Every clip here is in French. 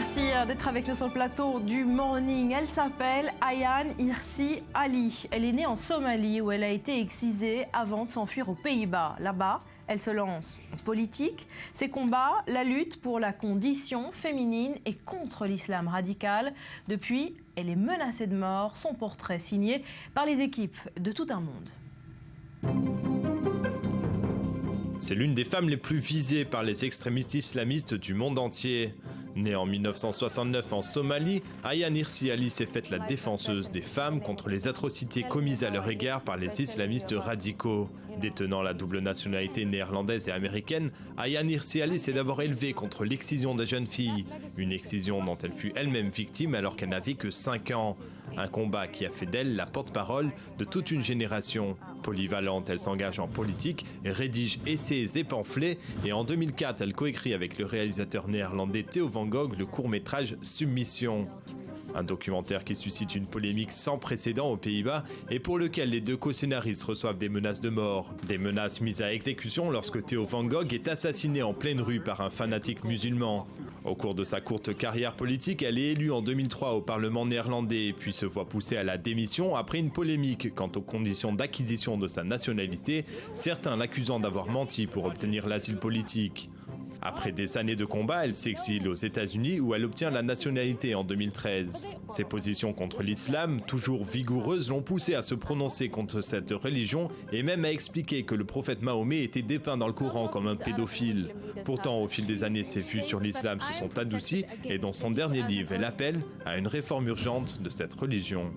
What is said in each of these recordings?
Merci d'être avec nous sur le plateau du Morning. Elle s'appelle Ayaan Hirsi Ali. Elle est née en Somalie où elle a été excisée avant de s'enfuir aux Pays-Bas. Là-bas, elle se lance en politique. Ses combats, la lutte pour la condition féminine et contre l'islam radical. Depuis, elle est menacée de mort. Son portrait signé par les équipes de Tout un Monde. C'est l'une des femmes les plus visées par les extrémistes islamistes du monde entier. Née en 1969 en Somalie, Ayaan Hirsi Ali s'est faite la défenseuse des femmes contre les atrocités commises à leur égard par les islamistes radicaux. Détenant la double nationalité néerlandaise et américaine, Ayaan Hirsi Ali s'est d'abord élevée contre l'excision des jeunes filles. Une excision dont elle fut elle-même victime alors qu'elle n'avait que 5 ans. Un combat qui a fait d'elle la porte-parole de toute une génération. Polyvalente, elle s'engage en politique, rédige essais et pamphlets, et en 2004, elle coécrit avec le réalisateur néerlandais Theo van Gogh le court-métrage Submission. Un documentaire qui suscite une polémique sans précédent aux Pays-Bas et pour lequel les deux co-scénaristes reçoivent des menaces de mort. Des menaces mises à exécution lorsque Theo van Gogh est assassiné en pleine rue par un fanatique musulman. Au cours de sa courte carrière politique, elle est élue en 2003 au Parlement néerlandais, puis se voit pousser à la démission après une polémique quant aux conditions d'acquisition de sa nationalité, certains l'accusant d'avoir menti pour obtenir l'asile politique. Après des années de combat, elle s'exile aux États-Unis où elle obtient la nationalité en 2013. Ses positions contre l'islam, toujours vigoureuses, l'ont poussée à se prononcer contre cette religion et même à expliquer que le prophète Mahomet était dépeint dans le Coran comme un pédophile. Pourtant, au fil des années, ses vues sur l'islam se sont adoucies et dans son dernier livre, elle appelle à une réforme urgente de cette religion.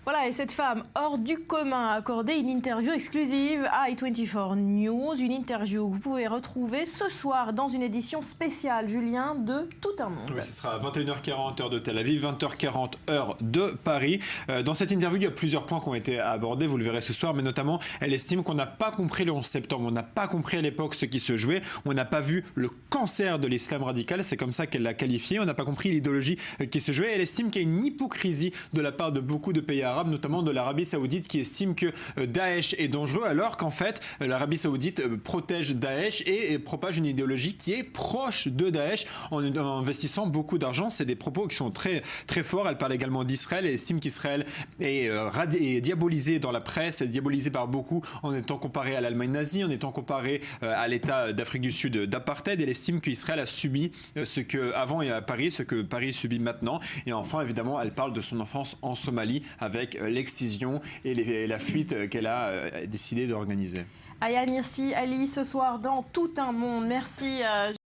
Voilà, et cette femme hors du commun a accordé une interview exclusive à i24 News, une interview que vous pouvez retrouver ce soir dans une édition spéciale, Julien, de Tout un Monde. Oui, ce sera à 21h40 heure de Tel Aviv, 20h40 heure de Paris. Dans cette interview, il y a plusieurs points qui ont été abordés, vous le verrez ce soir, mais notamment, elle estime qu'on n'a pas compris le 11 septembre, on n'a pas compris à l'époque ce qui se jouait, on n'a pas vu le cancer de l'islam radical, c'est comme ça qu'elle l'a qualifié, on n'a pas compris l'idéologie qui se jouait. Elle estime qu'il y a une hypocrisie de la part de beaucoup de pays arabes, notamment de l'Arabie Saoudite, qui estime que Daesh est dangereux, alors qu'en fait, l'Arabie Saoudite protège Daesh et propage une idéologie qui est proche de Daesh en investissant beaucoup d'argent. C'est des propos qui sont très, très forts. Elle parle également d'Israël et estime qu'Israël est diabolisé dans la presse, diabolisé par beaucoup en étant comparé à l'Allemagne nazie, en étant comparé à l'État d'Afrique du Sud d'apartheid. Elle estime qu'Israël a subi ce que avant et à Paris, ce que Paris subit maintenant. Et enfin, évidemment, elle parle de son enfance en Somalie avec l'excision et la fuite qu'elle a décidé d'organiser. Ayaan Hirsi Ali ce soir dans Tout un Monde. Merci.